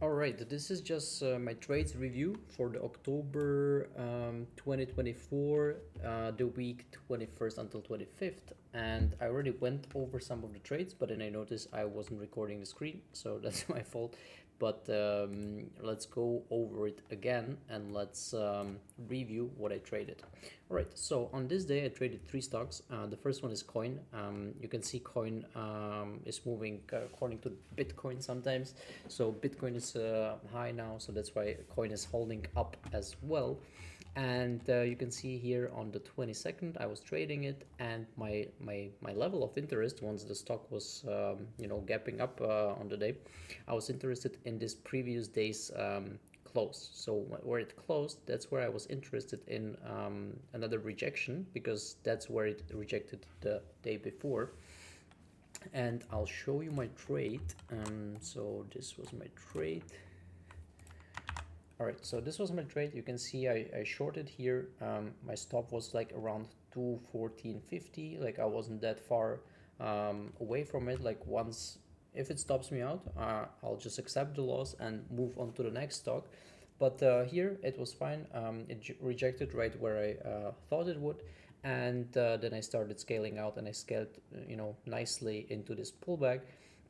Alright, this is just my trades review for the October 2024, the week 21st until 25th. And I already went over some of the trades, but then I noticed I wasn't recording the screen, so that's my fault. But let's go over it again and let's review what I traded. Alright, so on this day I traded three stocks. The first one is Coin. You can see Coin is moving according to Bitcoin sometimes. So Bitcoin is high now, so that's why Coin is holding up as well. And you can see here on the 22nd I was trading it, and my level of interest once the stock was gapping up on the day, I was interested in this previous day's close. So where it closed, that's where I was interested in another rejection, because that's where it rejected the day before. And I'll show you my trade. So this was my trade. All right, so this was my trade. You can see I shorted here. My stop was like around 214.50. Like I wasn't that far away from it. Like once, if it stops me out, I'll just accept the loss and move on to the next stock. But here it was fine. It rejected right where I thought it would. And then I started scaling out, and I scaled, nicely into this pullback,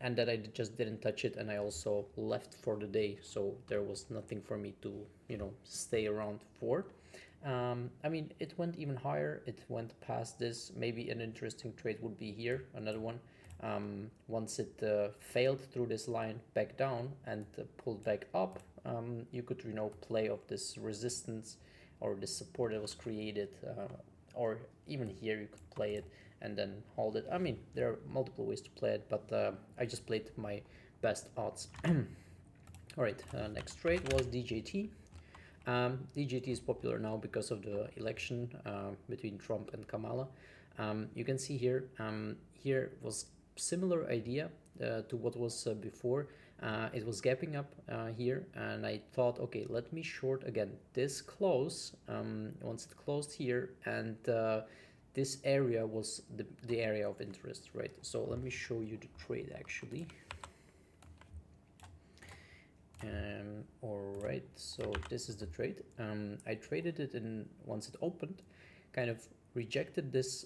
and that I just didn't touch it, and I also left for the day, so there was nothing for me to stay around for. I mean, it went even higher. It went past this. Maybe an interesting trade would be here, another one. Once it failed through this line back down and pulled back up, you could play off this resistance or the support that was created, or even here you could play it and then hold it. I mean, there are multiple ways to play it, but I just played my best odds. All right, next trade was DJT. DJT is popular now because of the election between Trump and Kamala. You can see here, here was similar idea to what was before. It was gapping up here, and I thought, okay, let me short again this close. Once it closed here, and this area was the area of interest, right? So let me show you the trade actually. All right, so this is the trade. I traded it in once it opened, kind of rejected this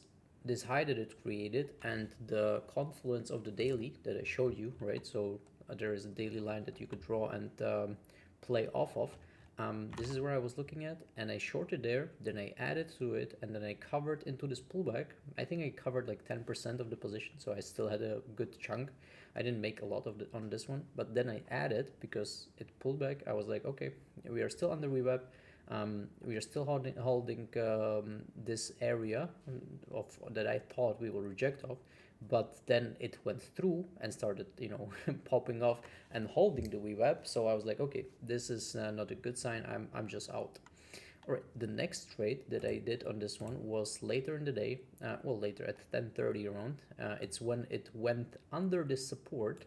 high that it created and the confluence of the daily that I showed you, right? So there is a daily line that you could draw and play off of. This is where I was looking at, and I shorted there, then I added to it, and then I covered into this pullback. I think I covered like 10% of the position, so I still had a good chunk. I didn't make a lot of on this one, but then I added because it pulled back. I was like, okay, we are still under VWAP. We are still holding this area of that I thought we will reject off, but then it went through and started popping off and holding the VWAP. So I was like, okay, this is not a good sign. I'm just out. All right, the next trade that I did on this one was later in the day, well, later at 10:30 around. It's when it went under this support,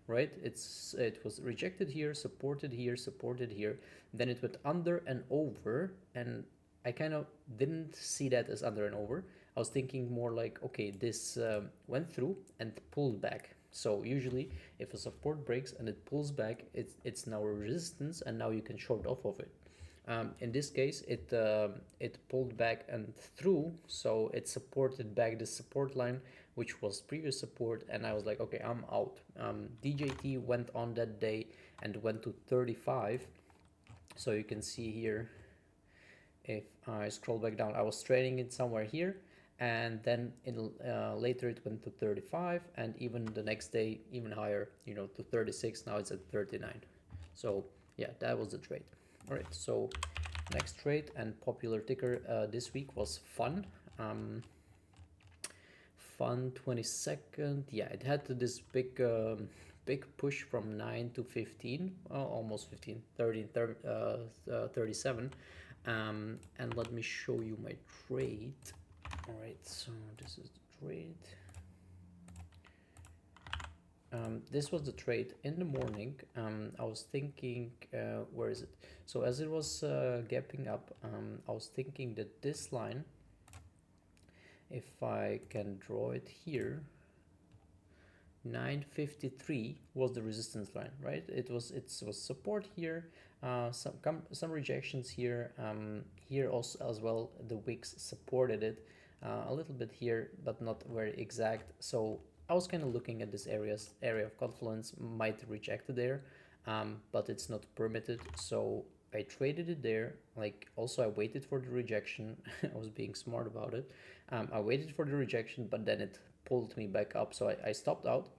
right? It was rejected here, supported here, supported here. Then it went under and over, and I kind of didn't see that as under and over. I was thinking more like, okay, this went through and pulled back. So usually, if a support breaks and it pulls back, it's now a resistance, and now you can short off of it. In this case, it pulled back and through, so it supported back the support line, which was previous support, and I was like, okay, I'm out. DJT went on that day and went to 35. So you can see here, if I scroll back down, I was trading it somewhere here, and then later it went to 35, and even the next day even higher, to 36. Now it's at 39. So yeah, that was the trade. All right, so next trade and popular ticker this week was PHUN. PHUN 22nd. Yeah, it had this big push from 9 to 15, almost 15, 30, 37. And let me show you my trade. All right, so this is the trade. This was the trade in the morning. I was thinking, where is it? So as it was gapping up, I was thinking that this line, if I can draw it here, 953 was the resistance line, right? It was support here, some rejections here, here also as well. The wicks supported it a little bit here, but not very exact. So I was kind of looking at this area of confluence, might reject it there, but it's not permitted. So I traded it there. Like, also I waited for the rejection. I was being smart about it. I waited for the rejection, but then it pulled me back up. So I stopped out.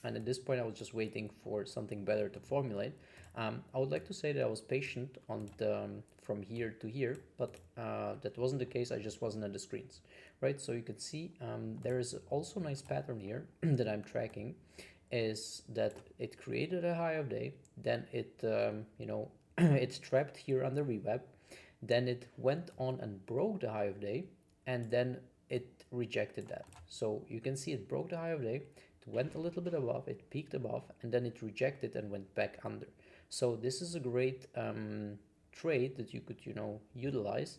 And at this point, I was just waiting for something better to formulate. I would like to say that I was patient on the from here to here, but that wasn't the case. I just wasn't at the screens, right? So you could see there is also a nice pattern here that I'm tracking, is that it created a high of day, then it it's trapped here under VWAP, then it went on and broke the high of day, and then it rejected that. So you can see it broke the high of day, it went a little bit above, it peaked above, and then it rejected and went back under. So this is a great trade that you could utilize.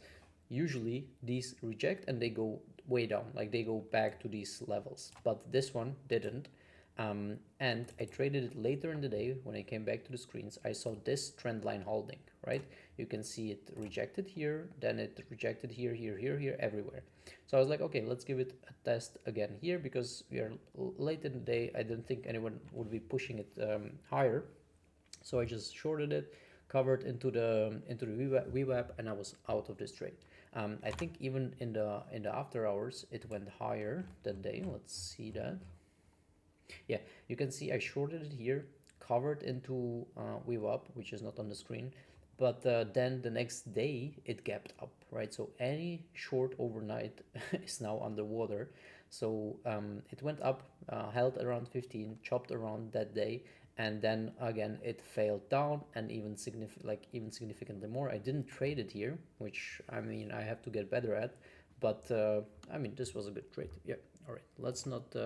Usually these reject and they go way down, like they go back to these levels, but this one didn't. And I traded it later in the day. When I came back to the screens, I saw this trend line holding, right? You can see it rejected here, then it rejected here, here, everywhere. So I was like, okay, let's give it a test again here, because we are late in the day. I didn't think anyone would be pushing it higher. So I just shorted it, covered into the VWAP, and I was out of this trade. I think even in the after hours, it went higher that day. Let's see that. Yeah, you can see I shorted it here, covered into VWAP, which is not on the screen, but then the next day it gapped up, right? So any short overnight is now underwater. So it went up, held around 15, chopped around that day, and then again it failed down, and even significantly more. I didn't trade it here, which I mean I have to get better at, but I mean this was a good trade. Yeah, all right. Let's not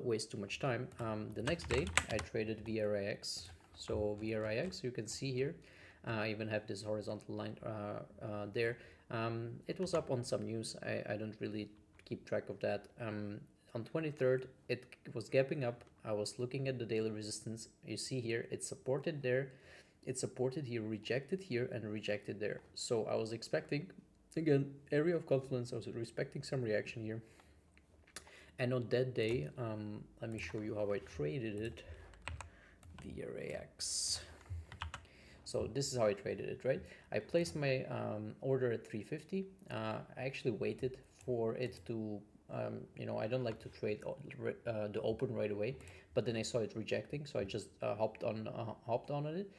waste too much time. The next day I traded VRAX. So VRAX, you can see here, I even have this horizontal line there. It was up on some news. I don't really keep track of that. On 23rd, it was gapping up. I was looking at the daily resistance. You see here, it supported there. It supported here, rejected here, and rejected there. So I was expecting, again, area of confluence. I was expecting some reaction here. And on that day, let me show you how I traded it. VRAX. So this is how I traded it, right? I placed my order at 350. I actually waited for it to, I don't like to trade the open right away, but then I saw it rejecting, so I just hopped on it,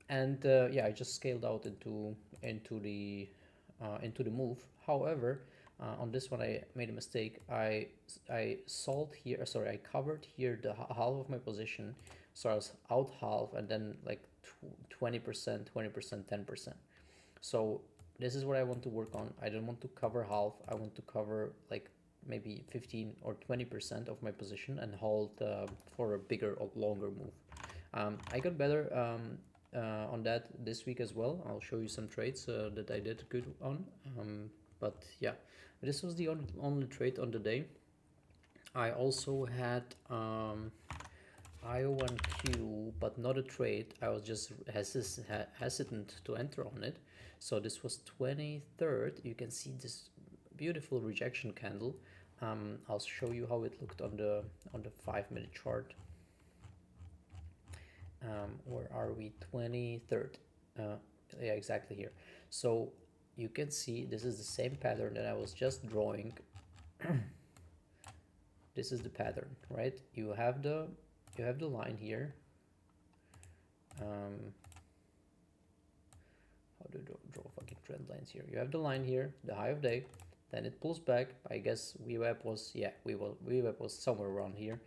and yeah, I just scaled out into the move. However, on this one I made a mistake. I sold here, sorry, I covered here the half of my position, so I was out half, and then like 20%, 10%. So this is what I want to work on. I don't want to cover half. I want to cover like maybe 15 or 20% of my position and hold for a bigger or longer move. I got better on that this week as well. I'll show you some trades that I did good on. But yeah, this was the only trade on the day. I also had IO1Q, but not a trade. I was just hesitant to enter on it. So this was 23rd. You can see this beautiful rejection candle. I'll show you how it looked on the 5-minute chart. Where are we? 23rd. Yeah, exactly here. So you can see this is the same pattern that I was just drawing. This is the pattern, right? You have the line here. How do you draw fucking trend lines here? You have the line here, the high of day, then it pulls back. I guess VWAP was, yeah, VWAP was somewhere around here,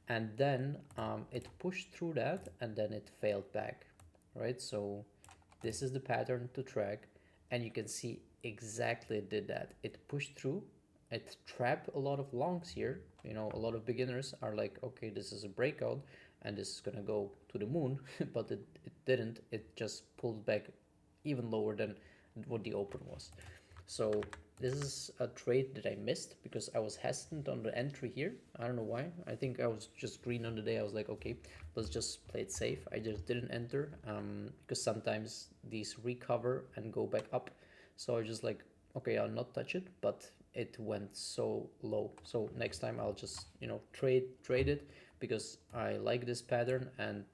and then it pushed through that, and then it failed back, right? So this is the pattern to track, and you can see exactly it did that. It pushed through, it trapped a lot of longs here. A lot of beginners are like, okay, this is a breakout and this is gonna go to the moon, but it didn't. It just pulled back even lower than what the open was. So this is a trade that I missed because I was hesitant on the entry here. I don't know why. I think I was just green on the day. I was like, okay, let's just play it safe. I just didn't enter because sometimes these recover and go back up. So I was just like, okay, I'll not touch it, but it went so low. So next time I'll just, you know, trade it because I like this pattern, and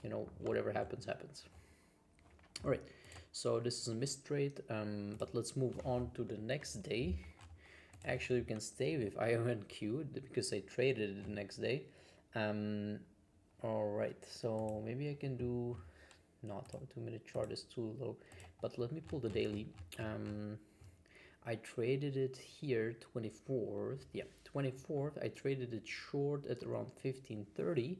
you know, whatever happens, happens. All right, so this is a missed trade, but let's move on to the next day. Actually, we can stay with IONQ because I traded it the next day. All right, so maybe I can do not on 2-minute chart is too low, but let me pull the daily. I traded it here 24th. Yeah, 24th. I traded it short at around 1530,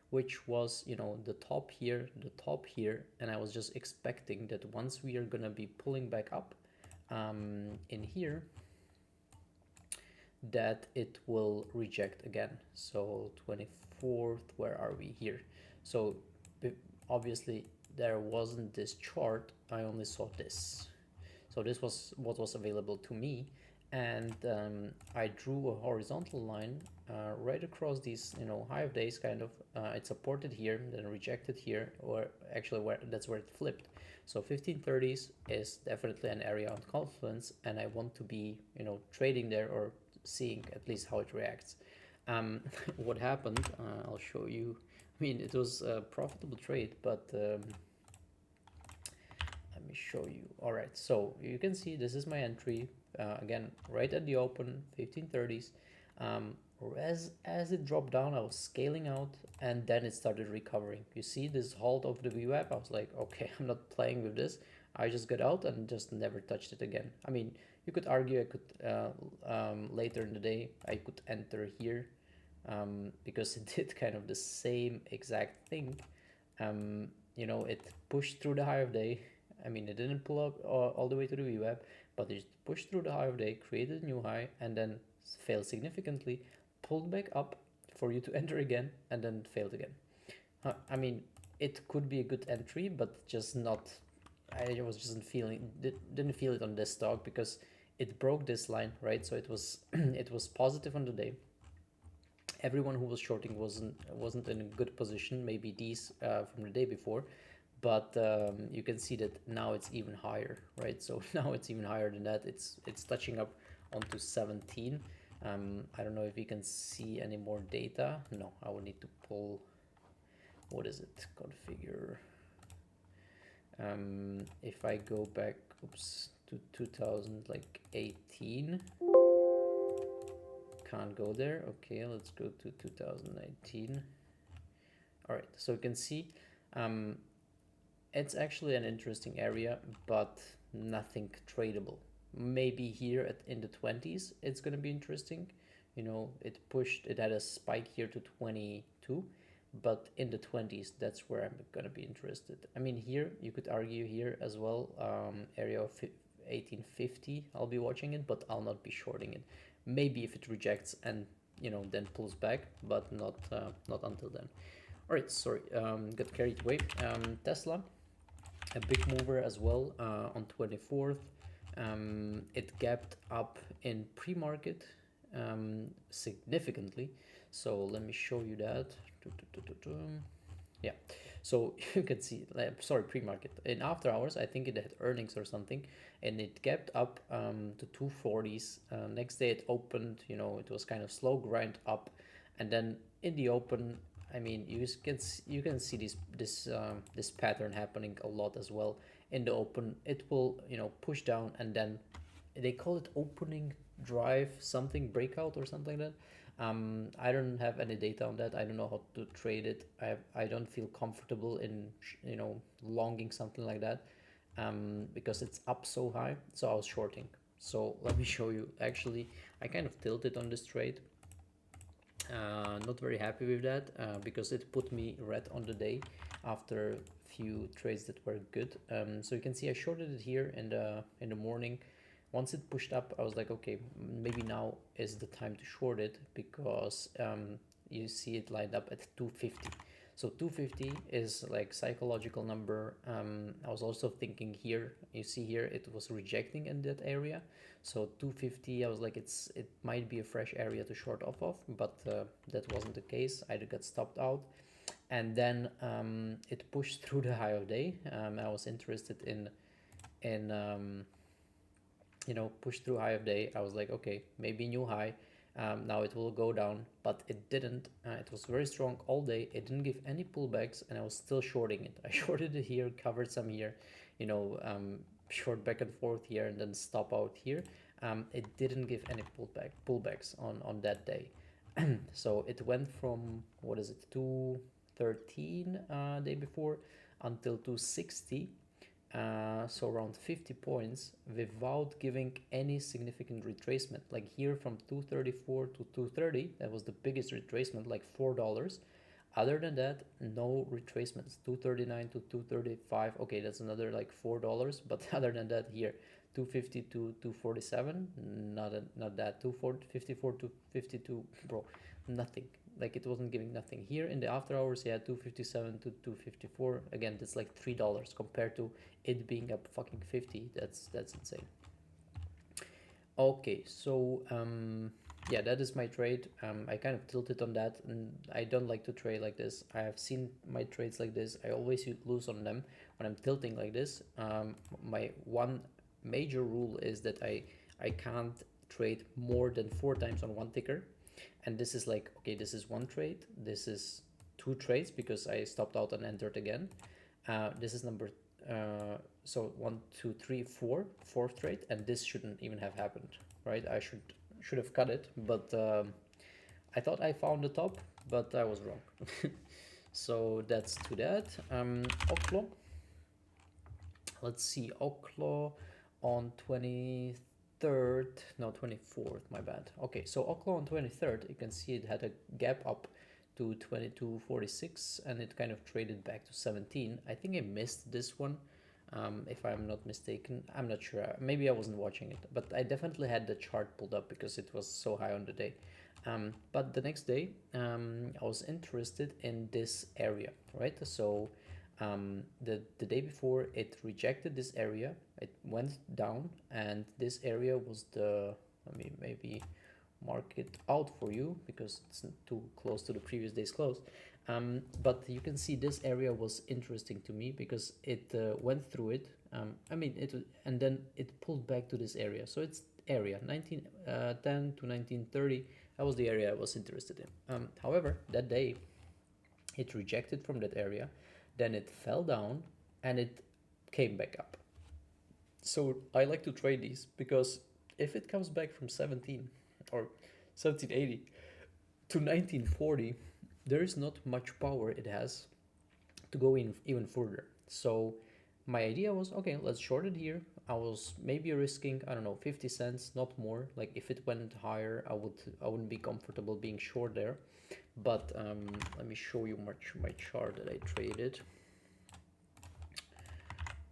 which was, you know, the top here, and I was just expecting that once we are gonna be pulling back up in here, that it will reject again. So 24th, where are we here? So obviously there wasn't this chart, I only saw this. So this was what was available to me, and I drew a horizontal line right across these, you know, high of days kind of. It supported here, then rejected here, or actually that's where it flipped. So 1530s is definitely an area of confluence, and I want to be, you know, trading there or seeing at least how it reacts. What happened? I'll show you. I mean, it was a profitable trade, but let me show you. All right, so you can see this is my entry again right at the open, 1530s. As it dropped down, I was scaling out, and then it started recovering. You see this halt of the VWAP. I was like, okay, I'm not playing with this. I just got out and just never touched it again. I mean, you could argue I could later in the day I could enter here because it did kind of the same exact thing. You know, it pushed through the high of day. I mean, it didn't pull up all the way to the VWAP, but it pushed through the high of day, created a new high, and then failed significantly, pulled back up for you to enter again, and then failed again. I mean, it could be a good entry, but just not. I was just didn't feel it on this stock because it broke this line, right? So it was it was positive on the day. Everyone who was shorting wasn't in a good position. Maybe these from the day before, but you can see that now it's even higher, right? So now it's even higher than that. It's touching up onto 17. I don't know if you can see any more data. No, I will need to pull. What is it? Configure. If I go back, oops, to 2018, can't go there. Okay, let's go to 2019. All right, so you can see it's actually an interesting area, but nothing tradable. Maybe here in the 20s, it's going to be interesting. You know, it had a spike here to 22, but in the 20s, that's where I'm going to be interested. I mean, here, you could argue here as well, area of 1850, I'll be watching it, but I'll not be shorting it. Maybe if it rejects and, you know, then pulls back, but not until then. All right, sorry, got carried away. Tesla, a big mover as well on 24th. It gapped up in pre-market significantly. So let me show you that. Yeah, so you can see, sorry, pre-market. In after hours, I think it had earnings or something, and it gapped up to 240s. Next day it opened, you know, it was kind of slow grind up, and then in the open, I mean, you can see this pattern happening a lot as well. In the open, it will, you know, push down, and then they call it opening drive something breakout or something like that. I don't have any data on that. I don't know how to trade it. I don't feel comfortable in, you know, longing something like that because it's up so high. So I was shorting. So let me show you. Actually, I kind of tilted on this trade. Not very happy with that because it put me red on the day after few trades that were good. So you can see I shorted it here in the morning. Once it pushed up, I was like, okay, maybe now is the time to short it because you see it lined up at 250. So 250 is like psychological number. I was also thinking here, you see here, it was rejecting in that area. So 250, I was like, it might be a fresh area to short off of, but that wasn't the case. I got stopped out. And then it pushed through the high of day. I was interested in push through high of day. I was like, okay, maybe new high. Now it will go down, but it didn't. It was very strong all day. It didn't give any pullbacks, and I was still shorting it. I shorted it here, covered some here, short back and forth here, and then stop out here. It didn't give any pullbacks on that day. So it went from, what is it, 213 day before until 260, so around 50 points, without giving any significant retracement. Like here from 234 to 230, that was the biggest retracement, like $4. Other than that, no retracements. 239 to 235, okay, that's another like $4. But other than that, here 250 to 247, not that. 254 to 52, bro, nothing. Like it wasn't giving nothing. Here in the after hours, yeah, 257 to 254. Again, that's like $3 compared to it being up fucking 50. That's insane. Okay, so yeah, that is my trade. I kind of tilted on that, and I don't like to trade like this. I have seen my trades like this. I always lose on them when I'm tilting like this. My one major rule is that I can't trade more than 4 times on one ticker. And this is like, okay, this is one trade, this is 2 trades because I stopped out and entered again. This is number so 1, 2, 3, 4, fourth trade, and this shouldn't even have happened, right? I should have cut it, but I thought I found the top, but I was wrong. So that's to that. Oklo, let's see, Oklo on 23rd, no, 24th, my bad. Okay, so Oklo on 23rd, you can see it had a gap up to 22.46 and it kind of traded back to 17. I think I missed this one, if I'm not mistaken. I'm not sure, maybe I wasn't watching it, but I definitely had the chart pulled up because it was so high on the day. But the next day, I was interested in this area, right? So the day before, it rejected this area, it went down, and this area was the, let me maybe mark it out for you because it's too close to the previous day's close. But you can see this area was interesting to me because it went through it. And then it pulled back to this area. So it's area 1910 to 1930. That was the area I was interested in. However, that day it rejected from that area, then it fell down, and it came back up. So I like to trade these because if it comes back from 17 or 1780 to 1940, there is not much power it has to go in even further. So my idea was, okay, let's short it here. I was maybe risking, I don't know, 50 cents, not more. Like if it went higher, I wouldn't be comfortable being short there. But let me show you my chart that I traded.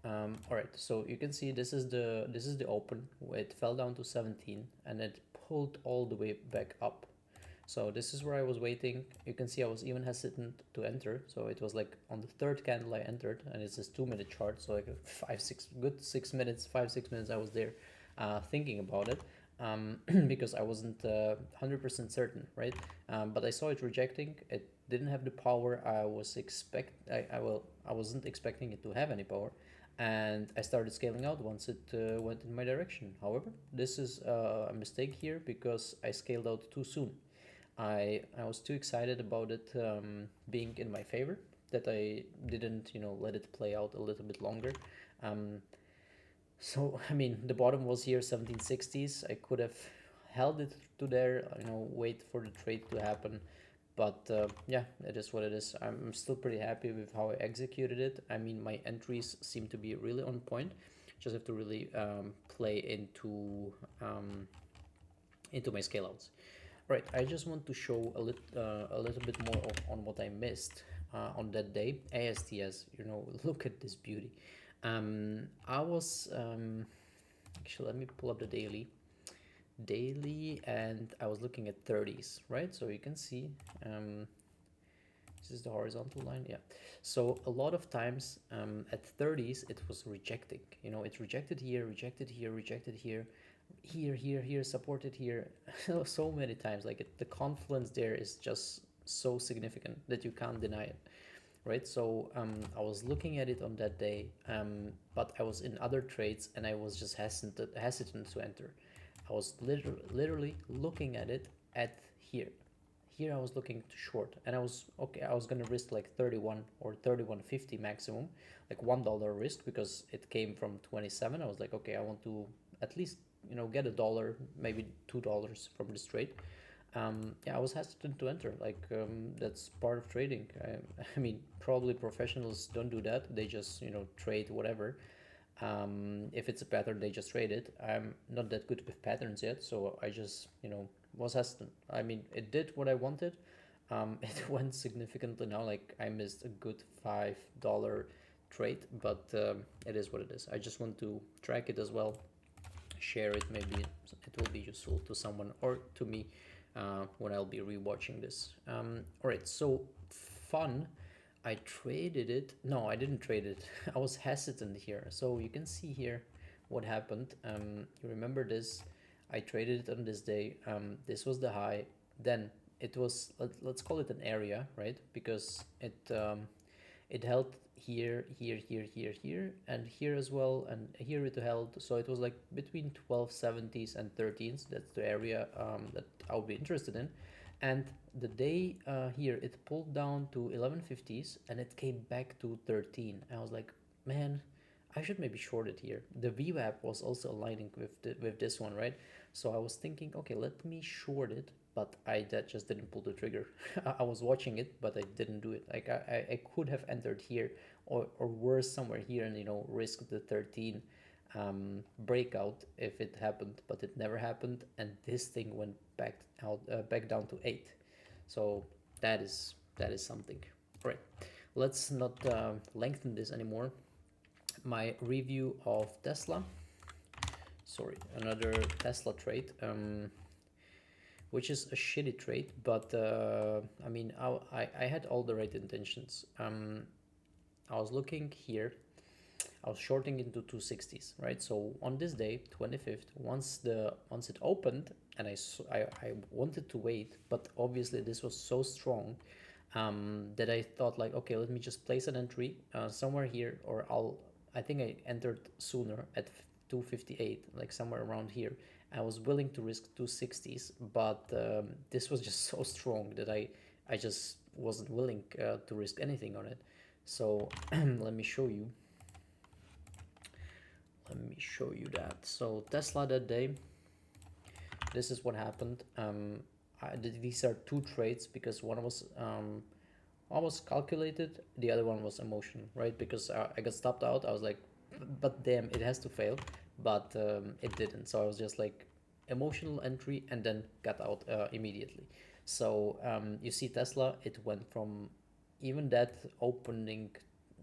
All right, so you can see this is the open. It fell down to 17 and it pulled all the way back up. So this is where I was waiting. You can see I was even hesitant to enter. So it was like on the third candle I entered, and it's this 2-minute chart. So like 6 minutes, 5-6 minutes I was there thinking about it. Because I wasn't 100% certain, right? But I saw it rejecting. It didn't have the power I wasn't expecting it to have any power, and I started scaling out once it went in my direction. However, this is a mistake here because I scaled out too soon. I was too excited about it being in my favor that I didn't let it play out a little bit longer. So I mean, the bottom was here 1760s. I could have held it to there, wait for the trade to happen. But yeah, it is what it is. I'm still pretty happy with how I executed it. I mean, my entries seem to be really on point. Just have to really play into my scale outs. Right, I just want to show a little bit more on what I missed on that day. ASTS, look at this beauty. I was actually, let me pull up the daily, and I was looking at 30s, right? So you can see This is the horizontal line, yeah. So a lot of times at 30s it was rejecting, you know, it rejected here, rejected here, rejected here, here, supported here. So many times, like the confluence there is just so significant that you can't deny it, right? So I was looking at it on that day, but I was in other trades and I was just hesitant to enter. I was literally looking at it at here. Here I was looking to short, and I was okay. I was gonna risk like 31 or 31.50 maximum, like $1 risk, because it came from 27. I was like, okay, I want to at least, you know, get $1, maybe $2 from this trade. Yeah, I was hesitant to enter. Like that's part of trading. I mean, probably professionals don't do that. They just, you know, trade whatever. If it's a pattern, they just trade it. I'm not that good with patterns yet, so I just, you know, was hesitant. I mean, it did what I wanted. It went significantly now. Like I missed a good $5 trade, but it is what it is. I just want to track it as well, share it. Maybe it will be useful to someone or to me when I'll be rewatching this. All right, so PHUN. I traded it. No, I didn't trade it. I was hesitant here. So you can see here what happened. You remember this? I traded it on this day. This was the high. Then it was, let's call it an area, right? Because it held here, here, and here as well, and here it held. So it was like between 1270s and 13s. That's the area that I'll be interested in. And the day here, it pulled down to 1150s and it came back to 13. I was like, man, I should maybe short it here. The VWAP was also aligning with this one, right? So I was thinking, okay, let me short it, but that just didn't pull the trigger. I was watching it, but I didn't do it. Like I could have entered here or worse somewhere here and, you know, risk the 13 breakout if it happened, but it never happened, and this thing went back down to 8. So that is something. All right, let's not lengthen this anymore. My review of Tesla. Sorry, another Tesla trade, which is a shitty trade, but I mean, I had all the right intentions. I was looking here. I was shorting into 260s, right? So on this day, 25th, once it opened, and I wanted to wait, but obviously this was so strong that I thought like, okay, let me just place an entry somewhere here, or I think I entered sooner at 258, like somewhere around here. I was willing to risk 260s, but this was just so strong that I just wasn't willing to risk anything on it. So let me show you. Let me show you that. So Tesla that day, this is what happened. These are two trades because one was calculated, the other one was emotional, right? Because I got stopped out. I was like, but damn, it has to fail, but it didn't. So I was just like emotional entry and then got out immediately. So you see Tesla, it went from even that opening,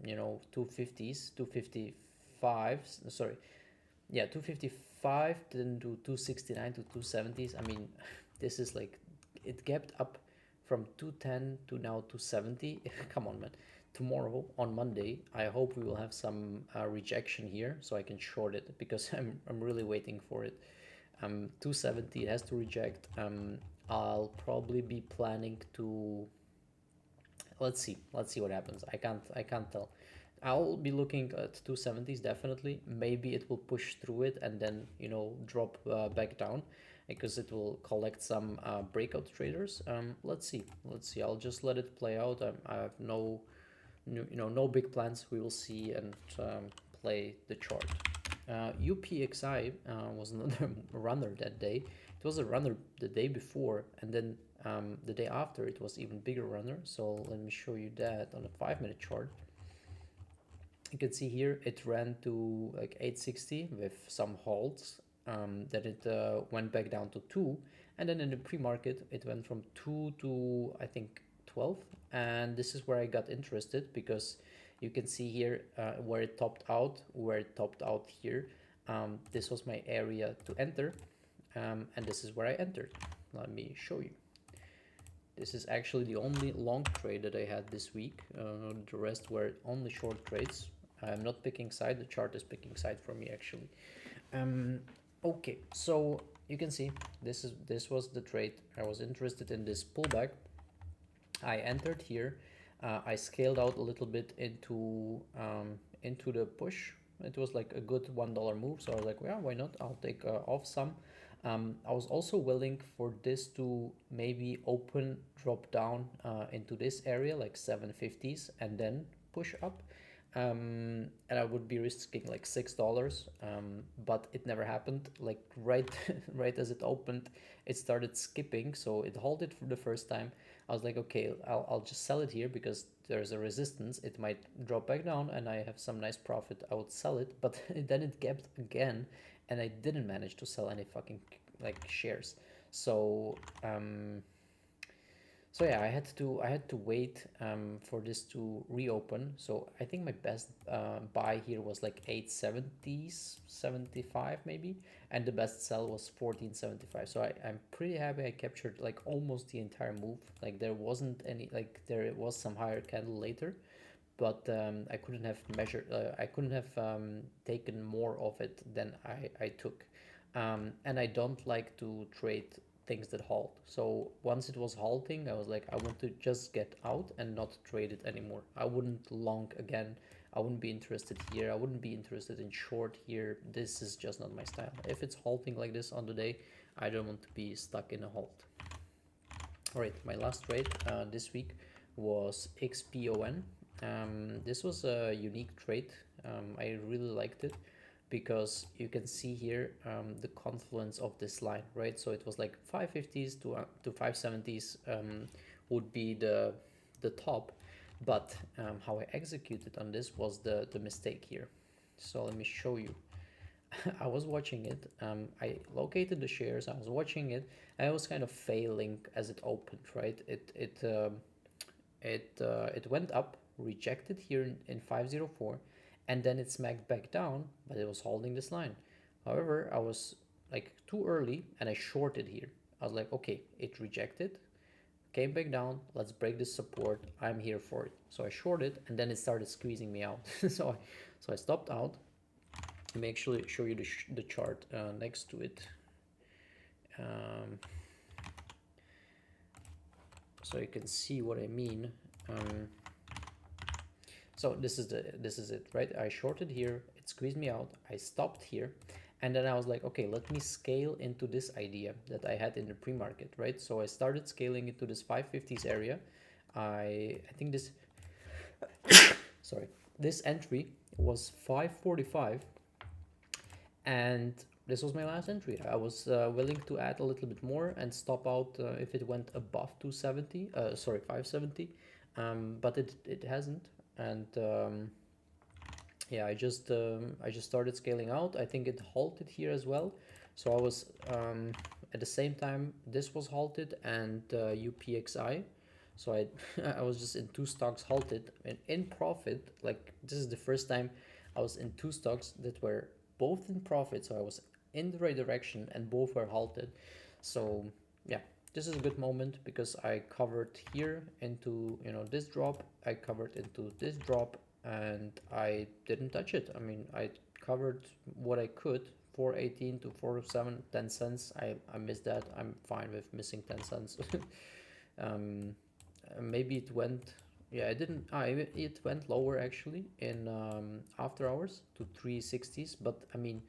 you know, 250s, 255, sorry, yeah, 255, then to 269 to 270s. I mean, this is like, it gapped up from 210 to now 270. Come on, man. Tomorrow on Monday, I hope we will have some rejection here so I can short it because I'm really waiting for it. 270 it has to reject. I'll probably be planning to, let's see what happens. I can't tell. I'll be looking at 270s definitely. Maybe it will push through it and then, you know, drop back down because it will collect some breakout traders. Let's see. I'll just let it play out. I have no big plans. We will see and play the chart. UPXI was another runner that day. It was a runner the day before, and then the day after it was even bigger runner. So let me show you that on a 5-minute chart. You can see here it ran to like 860 with some halts. Then it went back down to 2, and then in the pre-market it went from 2 to I think 12, and this is where I got interested because you can see here where it topped out, here. This was my area to enter, and this is where I entered. Let me show you. This is actually the only long trade that I had this week. The rest were only short trades. I'm not picking side. The chart is picking side for me actually. Okay, so you can see this was the trade. I was interested in this pullback. I entered here. I scaled out a little bit into the push. It was like a good $1 move, so I was like, yeah, why not? I'll take off some. I was also willing for this to maybe open, drop down into this area, like 750s, and then push up. And I would be risking like $6, but it never happened. Like right, right as it opened, it started skipping, so it halted for the first time. I was like, okay, I'll just sell it here because there's a resistance. It might drop back down, and I have some nice profit. I would sell it, but then it gapped again, and I didn't manage to sell any fucking like shares. So so yeah, I had to wait for this to reopen. So I think my best buy here was like 870s, 75 maybe, and the best sell was 1475. So I'm pretty happy I captured like almost the entire move. Like there wasn't any, like there was some higher candle later, but I couldn't have measured, I couldn't have taken more of it than I took. And I don't like to trade things that halt. So once it was halting, I was like, I want to just get out and not trade it anymore. I wouldn't long again. I wouldn't be interested here. I wouldn't be interested in short here. This is just not my style. If it's halting like this on the day, I don't want to be stuck in a halt. All right, my last trade this week was XPON. This was a unique trade. I really liked it because you can see here the confluence of this line, right? So it was like 550s to 570s would be the top, but how I executed on this was the mistake here. So let me show you. I was watching it. I located the shares. I was watching it. I was kind of failing as it opened. Right. It went up, rejected here in 504, and then it smacked back down. But it was holding this line. However, I was like too early, and I shorted here. I was like, okay, it rejected, came back down. Let's break this support. I'm here for it. So I shorted, and then it started squeezing me out. So I stopped out. Let me actually show you the chart next to it, so you can see what I mean. So this is it, right? I shorted here, it squeezed me out. I stopped here, and then I was like, okay, let me scale into this idea that I had in the pre-market, right? So I started scaling into this 550s area. I think this sorry, this entry was 545. And this was my last entry. I was willing to add a little bit more and stop out if it went above 270, sorry, 570, but it hasn't. And yeah, I just started scaling out. I think it halted here as well. So I was at the same time this was halted, and UPXI. So I I was just in two stocks halted and in profit. Like this is the first time I was in two stocks that were both in profit. So I was in the right direction and both were halted. So yeah, this is a good moment because I covered here into, you know, this drop. I covered into this drop, and I didn't touch it. I mean, I covered what I could. 418 to 407, 10 cents. I missed that. I'm fine with missing 10 cents. Maybe it went, yeah, it didn't, it went lower actually in after hours to 360s. But I mean,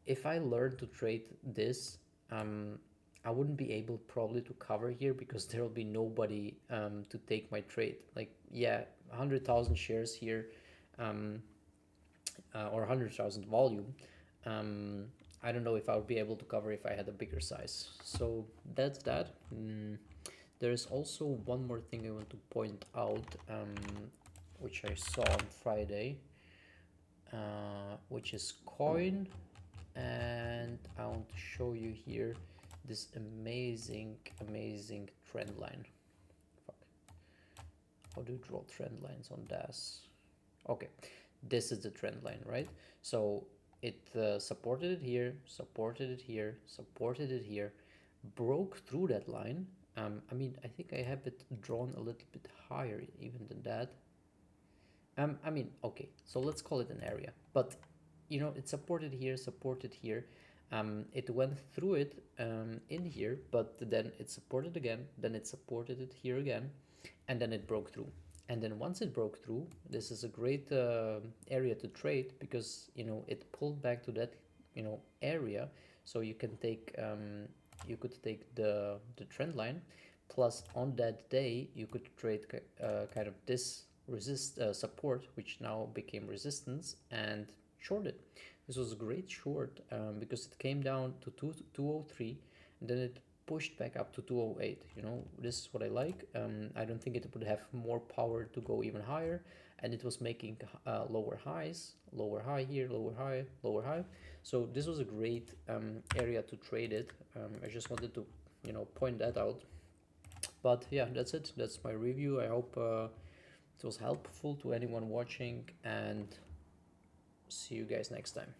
if I learned to trade this, I wouldn't be able probably to cover here because there will be nobody to take my trade. Like, yeah, 100,000 shares here, or 100,000 volume. I don't know if I would be able to cover if I had a bigger size. So that's that. There's also one more thing I want to point out, which I saw on Friday, which is coin, and I want to show you here this amazing trend line. Fuck. How do you draw trend lines on DAS? Okay, this is the trend line, right? So it supported it here, supported it here, supported it here, broke through that line, I mean, I think I have it drawn a little bit higher even than that. I mean, okay, so let's call it an area, but you know, it's supported here, supported here. It went through it in here, but then it supported again, then it supported it here again, and then it broke through. And then once it broke through, this is a great area to trade because you know it pulled back to that area, so you can take you could take the trend line, plus on that day you could trade kind of this support, which now became resistance, and short it. This was a great short because it came down to 203, and then it pushed back up to 208. You know, this is what I like. I don't think it would have more power to go even higher, and it was making lower highs, lower high here, lower high, lower high. So this was a great area to trade it. I just wanted to point that out. But yeah, that's it. That's my review. I hope it was helpful to anyone watching, and see you guys next time.